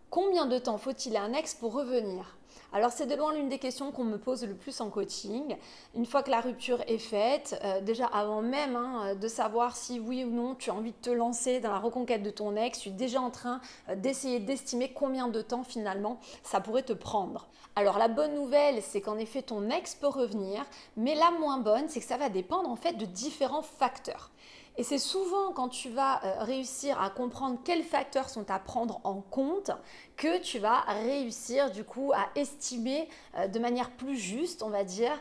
Combien de temps faut-il à un ex pour revenir? Alors c'est de loin l'une des questions qu'on me pose le plus en coaching. Une fois que la rupture est faite, déjà avant même de savoir si oui ou non tu as envie de te lancer dans la reconquête de ton ex, tu es déjà en train d'essayer d'estimer combien de temps finalement ça pourrait te prendre. Alors la bonne nouvelle, c'est qu'en effet ton ex peut revenir, mais la moins bonne, c'est que ça va dépendre en fait de différents facteurs. Et c'est souvent quand tu vas réussir à comprendre quels facteurs sont à prendre en compte que tu vas réussir du coup à estimer de manière plus juste, on va dire,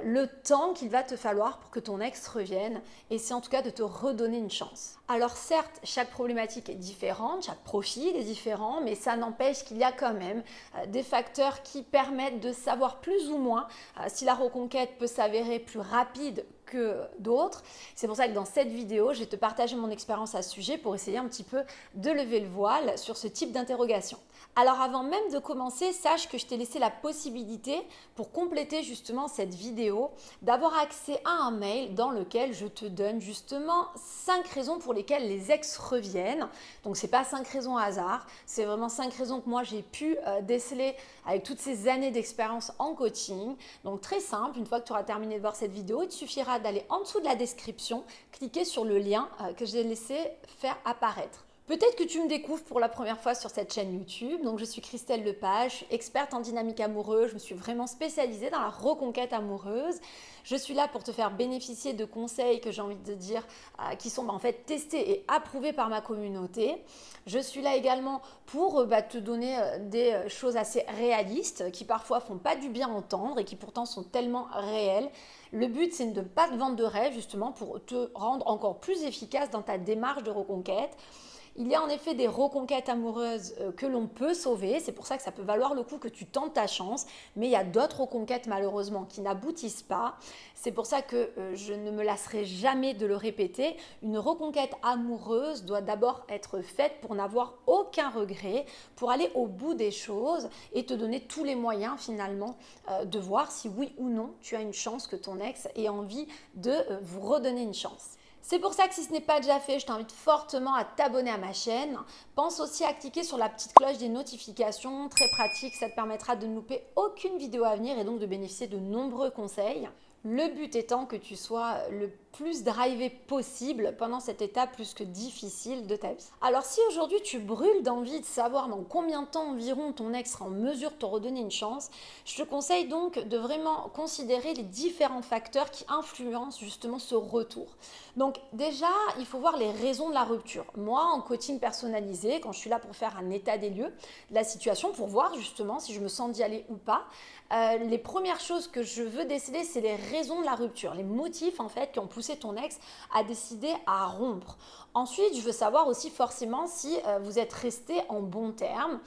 le temps qu'il va te falloir pour que ton ex revienne. Et c'est en tout cas de te redonner une chance. Alors certes, chaque problématique est différente, chaque profil est différent, mais ça n'empêche qu'il y a quand même des facteurs qui permettent de savoir plus ou moins si la reconquête peut s'avérer plus rapide que d'autres. C'est pour ça que dans cette vidéo, je vais te partager mon expérience à ce sujet pour essayer un petit peu de lever le voile sur ce type d'interrogation. Alors avant même de commencer, sache que je t'ai laissé la possibilité pour compléter justement cette vidéo d'avoir accès à un mail dans lequel je te donne justement 5 raisons pour lesquelles les ex reviennent. Donc c'est pas 5 raisons hasard, c'est vraiment 5 raisons que moi j'ai pu déceler avec toutes ces années d'expérience en coaching. Donc très simple, une fois que tu auras terminé de voir cette vidéo, il te suffira d'aller en dessous de la description, cliquer sur le lien que j'ai laissé faire apparaître. Peut-être que tu me découvres pour la première fois sur cette chaîne YouTube. Donc je suis Christelle Lepage, experte en dynamique amoureuse. Je me suis vraiment spécialisée dans la reconquête amoureuse. Je suis là pour te faire bénéficier de conseils que j'ai envie de dire qui sont en fait testés et approuvés par ma communauté. Je suis là également pour te donner des choses assez réalistes qui parfois font pas du bien entendre et qui pourtant sont tellement réelles. Le but, c'est de ne pas te vendre de rêve justement pour te rendre encore plus efficace dans ta démarche de reconquête. Il y a en effet des reconquêtes amoureuses que l'on peut sauver, c'est pour ça que ça peut valoir le coup que tu tentes ta chance, mais il y a d'autres reconquêtes malheureusement qui n'aboutissent pas. C'est pour ça que je ne me lasserai jamais de le répéter. Une reconquête amoureuse doit d'abord être faite pour n'avoir aucun regret, pour aller au bout des choses et te donner tous les moyens finalement de voir si oui ou non tu as une chance que ton ex ait envie de vous redonner une chance. C'est pour ça que si ce n'est pas déjà fait, je t'invite fortement à t'abonner à ma chaîne. Pense aussi à cliquer sur la petite cloche des notifications, très pratique, ça te permettra de ne louper aucune vidéo à venir et donc de bénéficier de nombreux conseils. Le but étant que tu sois le plus drivé possible pendant cette étape plus que difficile de ta vie. Alors si aujourd'hui tu brûles d'envie de savoir dans combien de temps environ ton ex sera en mesure de te redonner une chance, je te conseille donc de vraiment considérer les différents facteurs qui influencent justement ce retour. Donc déjà, il faut voir les raisons de la rupture. Moi, en coaching personnalisé, quand je suis là pour faire un état des lieux de la situation, pour voir justement si je me sens d'y aller ou pas, les premières choses que je veux déceler, c'est les raisons de la rupture, les motifs en fait qui ont poussé ton ex à décider à rompre. Ensuite, je veux savoir aussi forcément si vous êtes restés en bons termes,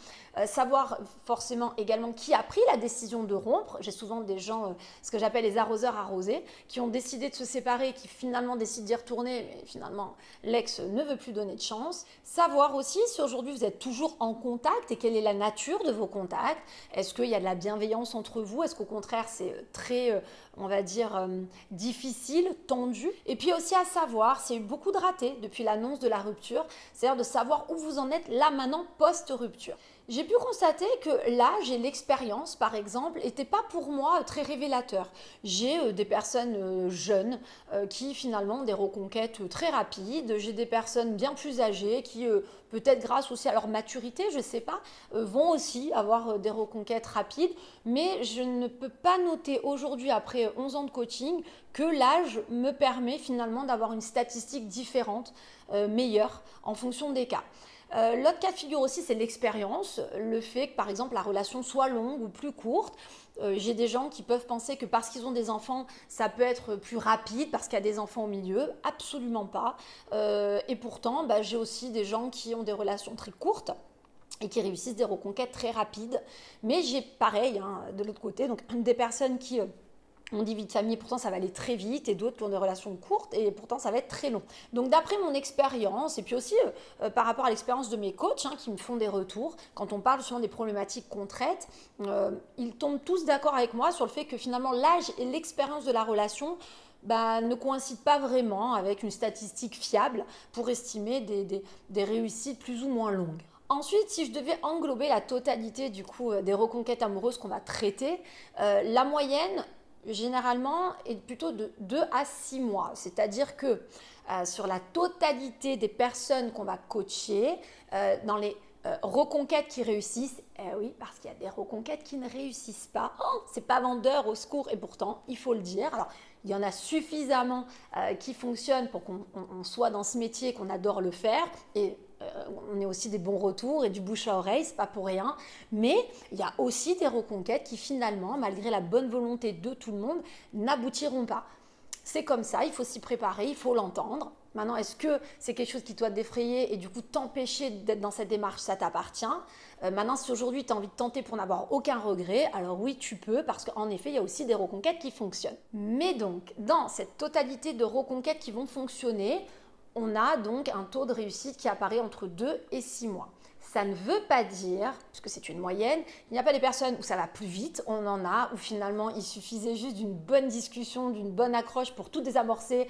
savoir forcément également qui a pris la décision de rompre. J'ai souvent des gens, ce que j'appelle les arroseurs arrosés, qui ont décidé de se séparer, qui finalement décident d'y retourner, mais finalement l'ex ne veut plus donner de chance. Savoir aussi si aujourd'hui vous êtes toujours en contact et quelle est la nature de vos contacts. Est-ce qu'il y a de la bienveillance entre vous? Est-ce qu'au contraire c'est très, on va dire, difficile, tendu? Et puis aussi à savoir s'il y a eu beaucoup de ratés depuis l'annonce de la rupture, c'est-à-dire de savoir où vous en êtes là maintenant post-rupture. J'ai pu constater que l'âge et l'expérience, par exemple, n'étaient pas pour moi très révélateurs. J'ai des personnes jeunes qui finalement ont des reconquêtes très rapides. J'ai des personnes bien plus âgées qui, peut-être grâce aussi à leur maturité, je ne sais pas, vont aussi avoir des reconquêtes rapides. Mais je ne peux pas noter aujourd'hui, après 11 ans de coaching, que l'âge me permet finalement d'avoir une statistique différente, meilleure, en fonction des cas. L'autre cas de figure aussi, c'est l'expérience, le fait que par exemple la relation soit longue ou plus courte. J'ai des gens qui peuvent penser que parce qu'ils ont des enfants, ça peut être plus rapide parce qu'il y a des enfants au milieu. Absolument pas. Et pourtant, j'ai aussi des gens qui ont des relations très courtes et qui réussissent des reconquêtes très rapides. Mais j'ai pareil, de l'autre côté, donc des personnes qui on dit vie de famille, pourtant ça va aller très vite, et d'autres qui ont des relations courtes, et pourtant ça va être très long. Donc d'après mon expérience, et puis aussi par rapport à l'expérience de mes coachs qui me font des retours, quand on parle justement des problématiques qu'on traite, ils tombent tous d'accord avec moi sur le fait que finalement l'âge et l'expérience de la relation ne coïncident pas vraiment avec une statistique fiable pour estimer des réussites plus ou moins longues. Ensuite, si je devais englober la totalité du coup des reconquêtes amoureuses qu'on va traiter, la moyenne généralement est plutôt de 2 à 6 mois. C'est-à-dire que sur la totalité des personnes qu'on va coacher, dans les reconquêtes qui réussissent, oui, parce qu'il y a des reconquêtes qui ne réussissent pas. Oh, c'est pas vendeur, au secours, et pourtant, il faut le dire. Alors, il y en a suffisamment qui fonctionnent pour qu'on soit dans ce métier, qu'on adore le faire, et on est aussi des bons retours et du bouche à oreille, c'est pas pour rien. Mais il y a aussi des reconquêtes qui finalement, malgré la bonne volonté de tout le monde, n'aboutiront pas. C'est comme ça, il faut s'y préparer, il faut l'entendre. Maintenant, est-ce que c'est quelque chose qui doit t'effrayer et du coup t'empêcher d'être dans cette démarche? Ça t'appartient. Maintenant, si aujourd'hui tu as envie de tenter pour n'avoir aucun regret, alors oui, tu peux, parce qu'en effet, il y a aussi des reconquêtes qui fonctionnent. Mais donc, dans cette totalité de reconquêtes qui vont fonctionner, on a donc un taux de réussite qui apparaît entre 2 et 6 mois. Ça ne veut pas dire, puisque c'est une moyenne, il n'y a pas des personnes où ça va plus vite, on en a, où finalement il suffisait juste d'une bonne discussion, d'une bonne accroche pour tout désamorcer,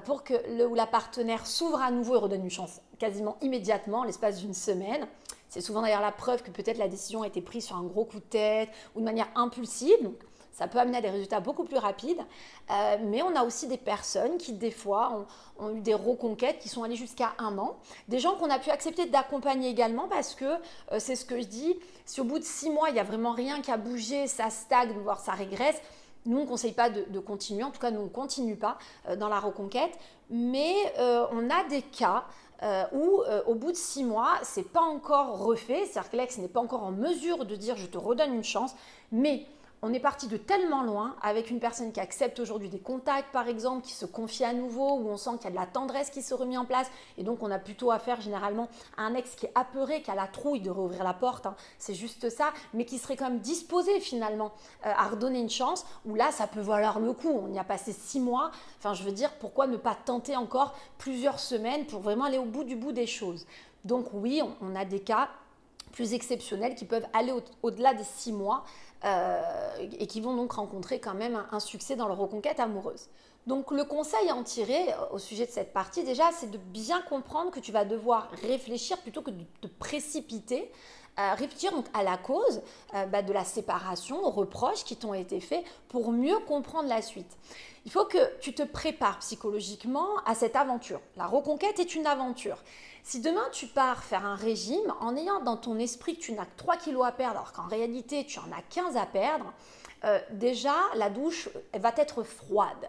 pour que le ou la partenaire s'ouvre à nouveau et redonne une chance quasiment immédiatement, l'espace d'une semaine. C'est souvent d'ailleurs la preuve que peut-être la décision a été prise sur un gros coup de tête ou de manière impulsive. Donc, ça peut amener à des résultats beaucoup plus rapides, mais on a aussi des personnes qui, des fois, ont eu des reconquêtes qui sont allées jusqu'à 1 an. Des gens qu'on a pu accepter d'accompagner également parce que, c'est ce que je dis, si au bout de 6 mois, il n'y a vraiment rien qui a bougé, ça stagne, voire ça régresse, nous, on ne conseille pas de continuer. En tout cas, nous, on ne continue pas dans la reconquête. Mais on a des cas où au bout de 6 mois, ce n'est pas encore refait. C'est-à-dire que l'ex n'est pas encore en mesure de dire « je te redonne une chance », mais on est parti de tellement loin avec une personne qui accepte aujourd'hui des contacts, par exemple, qui se confie à nouveau, où on sent qu'il y a de la tendresse qui se remet en place. Et donc, on a plutôt affaire généralement à un ex qui est apeuré, qui a la trouille de rouvrir la porte. Hein, c'est juste ça, mais qui serait quand même disposé finalement à redonner une chance, où là, ça peut valoir le coup. On y a passé 6 mois. Enfin, je veux dire, pourquoi ne pas tenter encore plusieurs semaines pour vraiment aller au bout du bout des choses? Donc oui, on a des cas plus exceptionnels qui peuvent aller au-delà des 6 mois et qui vont donc rencontrer quand même un succès dans leur reconquête amoureuse. Donc le conseil à en tirer au sujet de cette partie déjà, c'est de bien comprendre que tu vas devoir réfléchir plutôt que de te précipiter, réfléchir donc à la cause de la séparation, aux reproches qui t'ont été faits pour mieux comprendre la suite. Il faut que tu te prépares psychologiquement à cette aventure. La reconquête est une aventure. Si demain tu pars faire un régime en ayant dans ton esprit que tu n'as que 3 kilos à perdre alors qu'en réalité tu en as 15 à perdre, déjà la douche elle va être froide.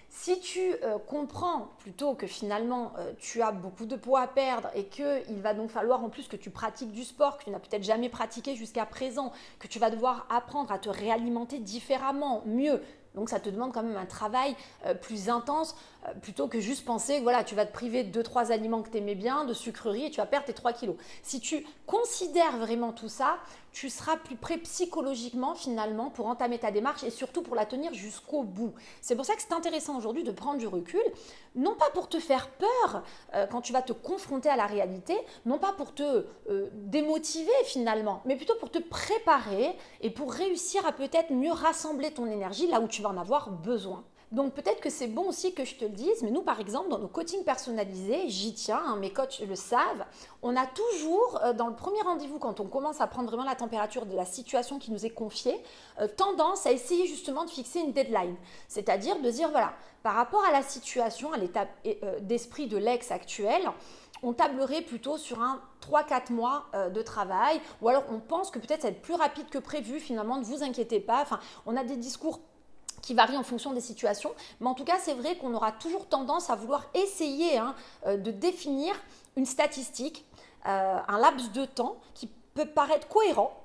Si tu comprends plutôt que finalement tu as beaucoup de poids à perdre et qu'il va donc falloir en plus que tu pratiques du sport que tu n'as peut-être jamais pratiqué jusqu'à présent, que tu vas devoir apprendre à te réalimenter différemment, mieux, donc ça te demande quand même un travail plus intense plutôt que juste penser que voilà, tu vas te priver de 2-3 aliments que tu aimais bien, de sucreries et tu vas perdre tes 3 kilos. Si tu considères vraiment tout ça, tu seras plus prêt psychologiquement finalement pour entamer ta démarche et surtout pour la tenir jusqu'au bout. C'est pour ça que c'est intéressant aujourd'hui de prendre du recul, non pas pour te faire peur quand tu vas te confronter à la réalité, non pas pour te démotiver finalement, mais plutôt pour te préparer et pour réussir à peut-être mieux rassembler ton énergie là où tu vas en avoir besoin. Donc peut-être que c'est bon aussi que je te le dise, mais nous par exemple dans nos coachings personnalisés, j'y tiens, hein, mes coachs le savent, on a toujours dans le premier rendez-vous quand on commence à prendre vraiment la température de la situation qui nous est confiée, tendance à essayer justement de fixer une deadline. C'est-à-dire de dire voilà, par rapport à la situation, à l'état d'esprit de l'ex actuel, on tablerait plutôt sur un 3-4 mois de travail, ou alors on pense que peut-être ça va être plus rapide que prévu, finalement ne vous inquiétez pas, enfin on a des discours qui varient en fonction des situations, mais en tout cas c'est vrai qu'on aura toujours tendance à vouloir essayer de définir une statistique, un laps de temps qui peut paraître cohérent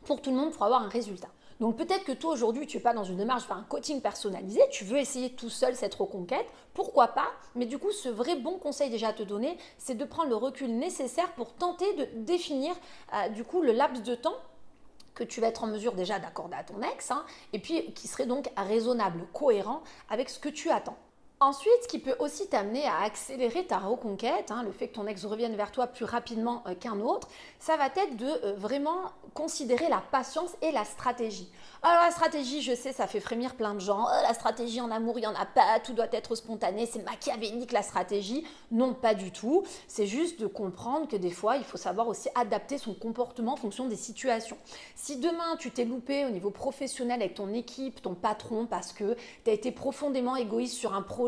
pour tout le monde pour avoir un résultat. Donc peut-être que toi aujourd'hui tu n'es pas dans une démarche vers un coaching personnalisé, tu veux essayer tout seul cette reconquête, pourquoi pas, mais du coup ce vrai bon conseil déjà à te donner, c'est de prendre le recul nécessaire pour tenter de définir du coup le laps de temps que tu vas être en mesure déjà d'accorder à ton ex, et puis qui serait donc raisonnable, cohérent avec ce que tu attends. Ensuite, ce qui peut aussi t'amener à accélérer ta reconquête, le fait que ton ex revienne vers toi plus rapidement qu'un autre, ça va être de vraiment considérer la patience et la stratégie. Alors la stratégie, je sais, ça fait frémir plein de gens. La stratégie en amour, il n'y en a pas, tout doit être spontané, c'est machiavélique la stratégie. Non, pas du tout. C'est juste de comprendre que des fois, il faut savoir aussi adapter son comportement en fonction des situations. Si demain, tu t'es loupé au niveau professionnel avec ton équipe, ton patron, parce que tu as été profondément égoïste sur un projet,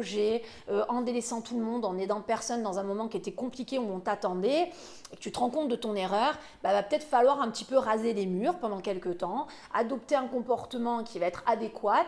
en délaissant tout le monde, en aidant personne dans un moment qui était compliqué où on t'attendait, et que tu te rends compte de ton erreur, va peut-être falloir un petit peu raser les murs pendant quelques temps, adopter un comportement qui va être adéquat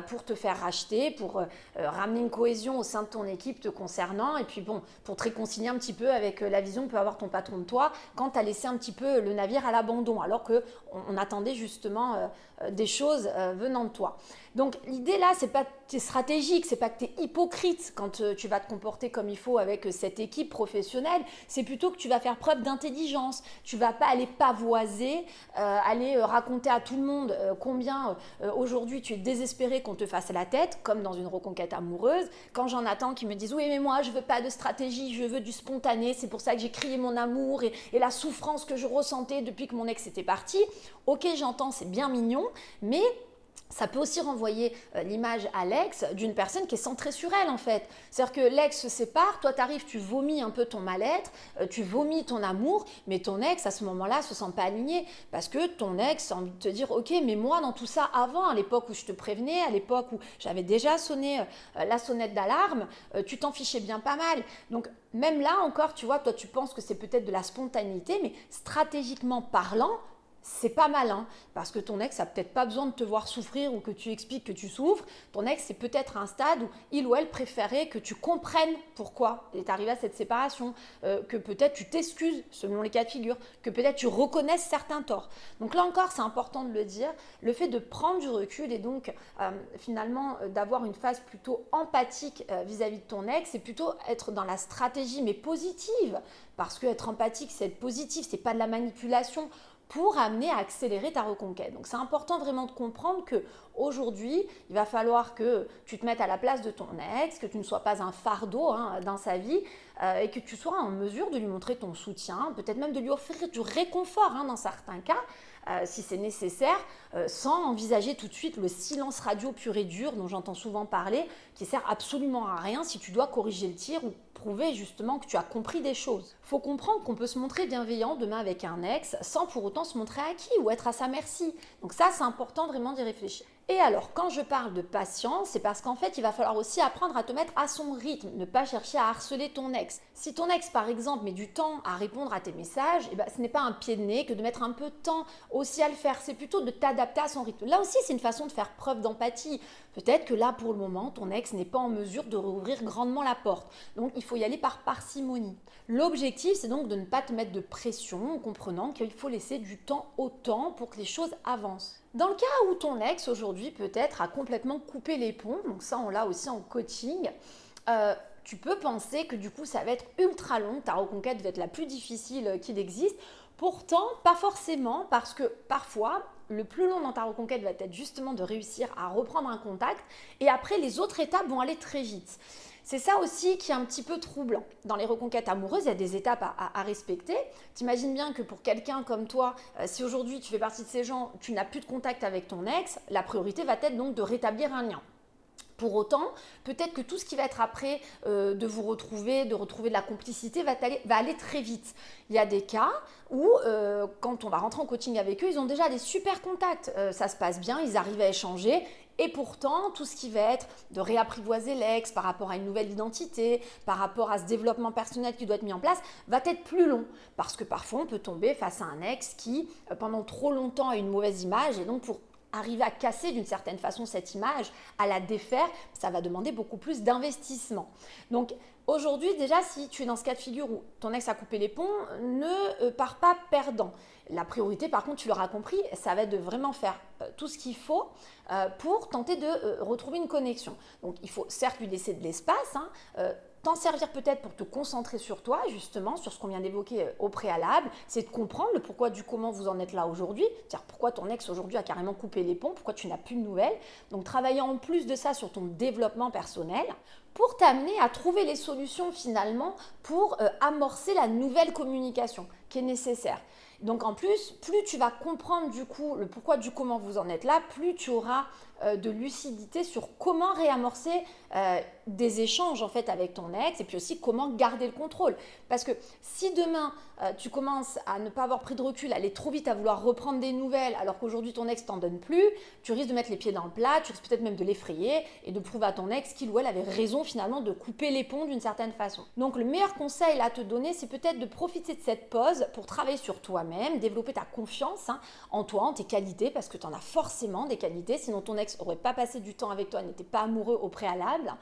pour te faire racheter, pour ramener une cohésion au sein de ton équipe te concernant, et puis bon, pour te réconcilier un petit peu avec la vision que peut avoir ton patron de toi quand tu as laissé un petit peu le navire à l'abandon, alors qu'on attendait justement des choses venant de toi. Donc l'idée là, c'est pas que tu es stratégique, c'est pas que tu es hypocrite quand tu vas te comporter comme il faut avec cette équipe professionnelle, c'est plutôt que tu vas faire preuve d'intelligence, tu vas pas aller pavoiser, aller raconter à tout le monde combien aujourd'hui tu es désespéré qu'on te fasse la tête, comme dans une reconquête amoureuse, quand j'en attends qui me disent oui mais moi je veux pas de stratégie, je veux du spontané, c'est pour ça que j'ai crié mon amour et la souffrance que je ressentais depuis que mon ex était parti. Ok, j'entends, c'est bien mignon, mais ça peut aussi renvoyer l'image à l'ex d'une personne qui est centrée sur elle en fait. C'est-à-dire que l'ex se sépare, toi tu arrives, tu vomis un peu ton mal-être, tu vomis ton amour, mais ton ex à ce moment-là se sent pas aligné parce que ton ex a envie de te dire ok mais moi dans tout ça avant, à l'époque où je te prévenais, à l'époque où j'avais déjà sonné la sonnette d'alarme, tu t'en fichais bien pas mal. Donc même là encore tu vois, toi tu penses que c'est peut-être de la spontanéité, mais stratégiquement parlant, c'est pas malin parce que ton ex a peut-être pas besoin de te voir souffrir ou que tu expliques que tu souffres. Ton ex, c'est peut-être un stade où il ou elle préférait que tu comprennes pourquoi il est arrivé à cette séparation, que peut-être tu t'excuses selon les cas de figure, que peut-être tu reconnaisses certains torts. Donc là encore, c'est important de le dire, le fait de prendre du recul et donc finalement d'avoir une phase plutôt empathique vis-à-vis de ton ex, c'est plutôt être dans la stratégie mais positive parce que être empathique, c'est être positif, c'est pas de la manipulation pour amener à accélérer ta reconquête. Donc c'est important vraiment de comprendre que aujourd'hui, il va falloir que tu te mettes à la place de ton ex, que tu ne sois pas un fardeau dans sa vie et que tu sois en mesure de lui montrer ton soutien, peut-être même de lui offrir du réconfort dans certains cas, si c'est nécessaire, sans envisager tout de suite le silence radio pur et dur dont j'entends souvent parler, qui sert absolument à rien si tu dois corriger le tir ou prouver justement que tu as compris des choses. Il faut comprendre qu'on peut se montrer bienveillant demain avec un ex sans pour autant se montrer acquis ou être à sa merci. Donc ça, c'est important vraiment d'y réfléchir. Et alors, quand je parle de patience, c'est parce qu'en fait, il va falloir aussi apprendre à te mettre à son rythme, ne pas chercher à harceler ton ex. Si ton ex, par exemple, met du temps à répondre à tes messages, ce n'est pas un pied de nez que de mettre un peu de temps aussi à le faire, c'est plutôt de t'adapter à son rythme. Là aussi, c'est une façon de faire preuve d'empathie. Peut-être que là, pour le moment, ton ex n'est pas en mesure de rouvrir grandement la porte. Donc, il faut y aller par parcimonie. L'objectif, c'est donc de ne pas te mettre de pression en comprenant qu'il faut laisser du temps au temps pour que les choses avancent. Dans le cas où ton ex aujourd'hui peut-être a complètement coupé les ponts, donc ça on l'a aussi en coaching, tu peux penser que du coup ça va être ultra long, ta reconquête va être la plus difficile qu'il existe. Pourtant, pas forcément, parce que parfois, le plus long dans ta reconquête va être justement de réussir à reprendre un contact et après les autres étapes vont aller très vite. C'est ça aussi qui est un petit peu troublant. Dans les reconquêtes amoureuses, il y a des étapes à respecter. T'imagines bien que pour quelqu'un comme toi, si aujourd'hui tu fais partie de ces gens, tu n'as plus de contact avec ton ex, la priorité va être donc de rétablir un lien. Pour autant, peut-être que tout ce qui va être après de vous retrouver, de retrouver de la complicité va aller très vite. Il y a des cas où quand on va rentrer en coaching avec eux, ils ont déjà des super contacts. Ça se passe bien, ils arrivent à échanger. Et pourtant, tout ce qui va être de réapprivoiser l'ex par rapport à une nouvelle identité, par rapport à ce développement personnel qui doit être mis en place, va être plus long. Parce que parfois, on peut tomber face à un ex qui, pendant trop longtemps, a une mauvaise image. Et donc, pour arriver à casser d'une certaine façon cette image, à la défaire, ça va demander beaucoup plus d'investissement. Donc aujourd'hui déjà, si tu es dans ce cas de figure où ton ex a coupé les ponts, ne pars pas perdant. La priorité par contre, tu l'auras compris, ça va être de vraiment faire tout ce qu'il faut pour tenter de retrouver une connexion. Donc il faut certes lui laisser de l'espace, t'en servir peut-être pour te concentrer sur toi, justement, sur ce qu'on vient d'évoquer au préalable, c'est de comprendre le pourquoi du comment vous en êtes là aujourd'hui, c'est-à-dire pourquoi ton ex aujourd'hui a carrément coupé les ponts, pourquoi tu n'as plus de nouvelles. Donc travailler en plus de ça sur ton développement personnel pour t'amener à trouver les solutions finalement pour amorcer la nouvelle communication qui est nécessaire. Donc en plus, plus tu vas comprendre du coup le pourquoi du comment vous en êtes là, plus tu auras de lucidité sur comment réamorcer des échanges en fait avec ton ex et puis aussi comment garder le contrôle. Parce que si demain tu commences à ne pas avoir pris de recul, à aller trop vite, à vouloir reprendre des nouvelles alors qu'aujourd'hui ton ex t'en donne plus, tu risques de mettre les pieds dans le plat, tu risques peut-être même de l'effrayer et de prouver à ton ex qu'il ou elle avait raison finalement de couper les ponts d'une certaine façon. Donc le meilleur conseil à te donner, c'est peut-être de profiter de cette pause pour travailler sur toi-même, développer ta confiance en toi, en tes qualités, parce que tu en as forcément des qualités, sinon ton ex n'aurait pas passé du temps avec toi, n'était pas amoureux au préalable.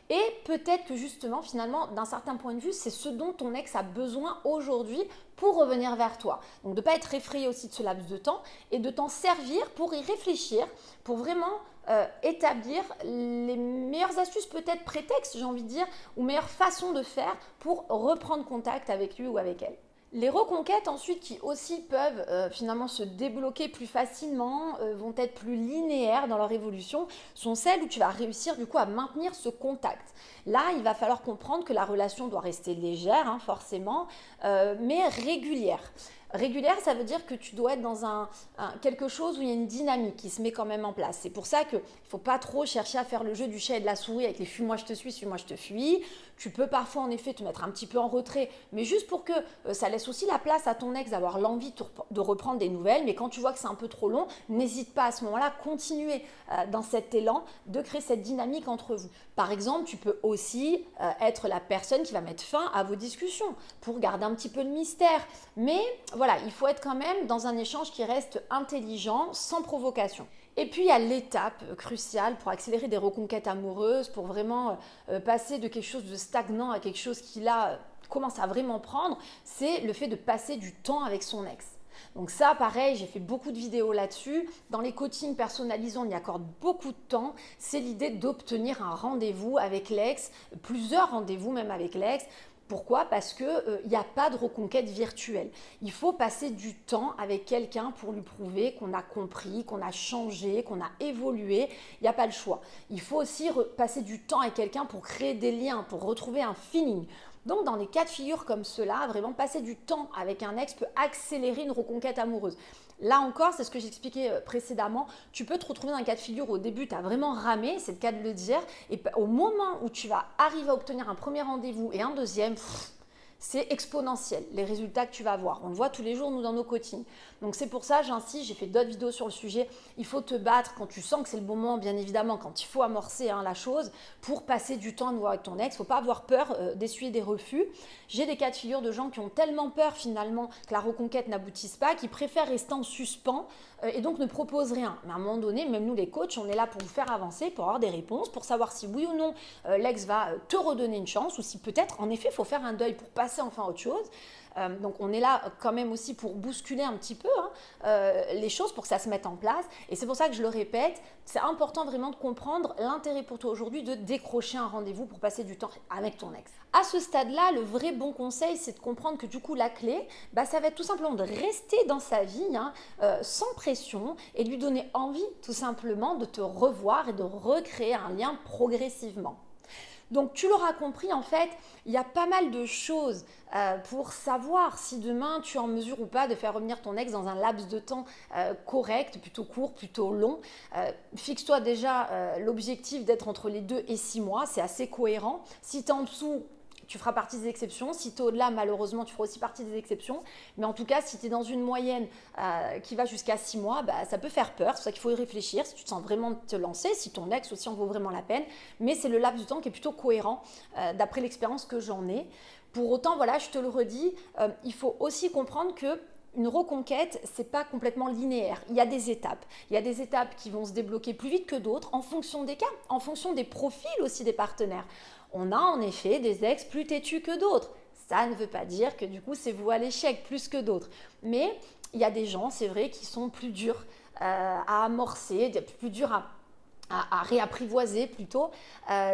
Et peut-être que justement, finalement, d'un certain point de vue, c'est ce dont ton ex a besoin aujourd'hui pour revenir vers toi. Donc de ne pas être effrayé aussi de ce laps de temps et de t'en servir pour y réfléchir, pour vraiment établir les meilleures astuces, peut-être prétextes, j'ai envie de dire, ou meilleures façons de faire pour reprendre contact avec lui ou avec elle. Les reconquêtes ensuite qui aussi peuvent finalement se débloquer plus facilement, vont être plus linéaires dans leur évolution, sont celles où tu vas réussir du coup à maintenir ce contact. Là, il va falloir comprendre que la relation doit rester légère, forcément, mais régulière. Régulière, ça veut dire que tu dois être dans quelque chose où il y a une dynamique qui se met quand même en place. C'est pour ça qu'il ne faut pas trop chercher à faire le jeu du chat et de la souris avec les fuis-moi je te suis, suis-moi je te fuis. Tu peux parfois en effet te mettre un petit peu en retrait, mais juste pour que ça laisse aussi la place à ton ex d'avoir l'envie de reprendre des nouvelles. Mais quand tu vois que c'est un peu trop long, n'hésite pas à ce moment-là à continuer dans cet élan de créer cette dynamique entre vous. Par exemple, tu peux aussi être la personne qui va mettre fin à vos discussions pour garder un petit peu de mystère. Mais voilà, il faut être quand même dans un échange qui reste intelligent, sans provocation. Et puis il y a l'étape cruciale pour accélérer des reconquêtes amoureuses, pour vraiment passer de quelque chose de stagnant à quelque chose qui là commence à vraiment prendre, c'est le fait de passer du temps avec son ex. Donc ça, pareil, j'ai fait beaucoup de vidéos là-dessus. Dans les coachings personnalisants, on y accorde beaucoup de temps. C'est l'idée d'obtenir un rendez-vous avec l'ex, plusieurs rendez-vous même avec l'ex. Pourquoi ? Parce qu'il n'y a pas de reconquête virtuelle. Il faut passer du temps avec quelqu'un pour lui prouver qu'on a compris, qu'on a changé, qu'on a évolué. Il n'y a pas le choix. Il faut aussi passer du temps avec quelqu'un pour créer des liens, pour retrouver un feeling. Donc dans les cas de figure comme cela, vraiment passer du temps avec un ex peut accélérer une reconquête amoureuse. Là encore, c'est ce que j'expliquais précédemment, tu peux te retrouver dans un cas de figure où au début tu as vraiment ramé, c'est le cas de le dire, et au moment où tu vas arriver à obtenir un premier rendez-vous et un deuxième, c'est exponentiel, les résultats que tu vas avoir. On le voit tous les jours, nous, dans nos coachings. Donc c'est pour ça, j'insiste, j'ai fait d'autres vidéos sur le sujet. Il faut te battre quand tu sens que c'est le bon moment, bien évidemment, quand il faut amorcer la chose pour passer du temps à nouveau avec ton ex. Il ne faut pas avoir peur d'essuyer des refus. J'ai des cas de figure de gens qui ont tellement peur finalement que la reconquête n'aboutisse pas, qui préfèrent rester en suspens et donc ne proposent rien. Mais à un moment donné, même nous les coachs, on est là pour vous faire avancer, pour avoir des réponses, pour savoir si oui ou non l'ex va te redonner une chance ou si peut-être, en effet, il faut faire un deuil pour passer enfin à autre chose. Donc on est là quand même aussi pour bousculer un petit peu les choses pour que ça se mette en place. Et c'est pour ça que je le répète, c'est important vraiment de comprendre l'intérêt pour toi aujourd'hui de décrocher un rendez-vous pour passer du temps avec ton ex. À ce stade-là, le vrai bon conseil, c'est de comprendre que du coup la clé, ça va être tout simplement de rester dans sa vie sans pression et de lui donner envie tout simplement de te revoir et de recréer un lien progressivement. Donc tu l'auras compris, en fait, il y a pas mal de choses pour savoir si demain tu es en mesure ou pas de faire revenir ton ex dans un laps de temps correct, plutôt court, plutôt long. Fixe-toi déjà l'objectif d'être entre les 2 et 6 mois, c'est assez cohérent. Si tu es en dessous, tu feras partie des exceptions. Si tu es au-delà, malheureusement, tu feras aussi partie des exceptions. Mais en tout cas, si tu es dans une moyenne qui va jusqu'à 6 mois, ça peut faire peur. C'est pour ça qu'il faut y réfléchir. Si tu te sens vraiment te lancer, si ton ex aussi en vaut vraiment la peine. Mais c'est le laps de temps qui est plutôt cohérent d'après l'expérience que j'en ai. Pour autant, voilà, je te le redis, il faut aussi comprendre que une reconquête, c'est pas complètement linéaire. Il y a des étapes. Il y a des étapes qui vont se débloquer plus vite que d'autres en fonction des cas, en fonction des profils aussi des partenaires. On a en effet des ex plus têtus que d'autres. Ça ne veut pas dire que du coup c'est voué à l'échec plus que d'autres. Mais il y a des gens, c'est vrai, qui sont plus durs à amorcer, plus durs à réapprivoiser plutôt.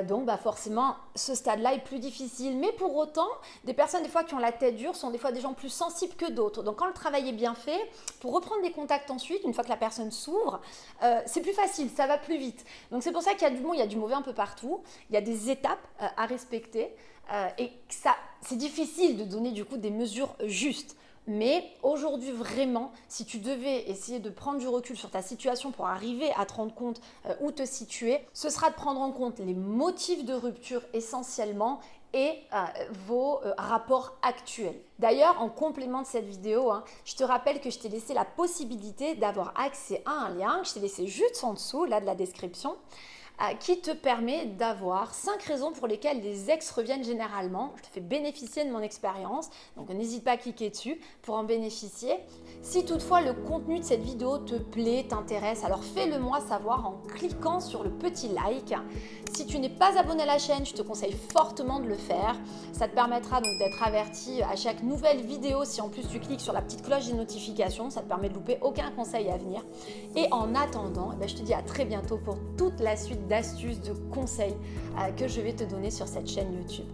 Donc forcément, ce stade-là est plus difficile. Mais pour autant, des personnes des fois qui ont la tête dure sont des fois des gens plus sensibles que d'autres. Donc quand le travail est bien fait, pour reprendre des contacts ensuite, une fois que la personne s'ouvre, c'est plus facile, ça va plus vite. Donc c'est pour ça qu'il y a du bon, il y a du mauvais un peu partout. Il y a des étapes à respecter et ça, c'est difficile de donner du coup des mesures justes. Mais aujourd'hui, vraiment, si tu devais essayer de prendre du recul sur ta situation pour arriver à te rendre compte où te situer, ce sera de prendre en compte les motifs de rupture essentiellement et vos rapports actuels. D'ailleurs, en complément de cette vidéo, je te rappelle que je t'ai laissé la possibilité d'avoir accès à un lien, je t'ai laissé juste en dessous, là de la description, qui te permet d'avoir 5 raisons pour lesquelles les ex reviennent généralement. Je te fais bénéficier de mon expérience, donc n'hésite pas à cliquer dessus pour en bénéficier. Si toutefois le contenu de cette vidéo te plaît, t'intéresse, alors fais-le moi savoir en cliquant sur le petit like. Si tu n'es pas abonné à la chaîne, je te conseille fortement de le faire. Ça te permettra donc d'être averti à chaque nouvelle vidéo. Si en plus tu cliques sur la petite cloche des notifications, ça te permet de louper aucun conseil à venir. Et en attendant, je te dis à très bientôt pour toute la suite d'astuces, de conseils que je vais te donner sur cette chaîne YouTube.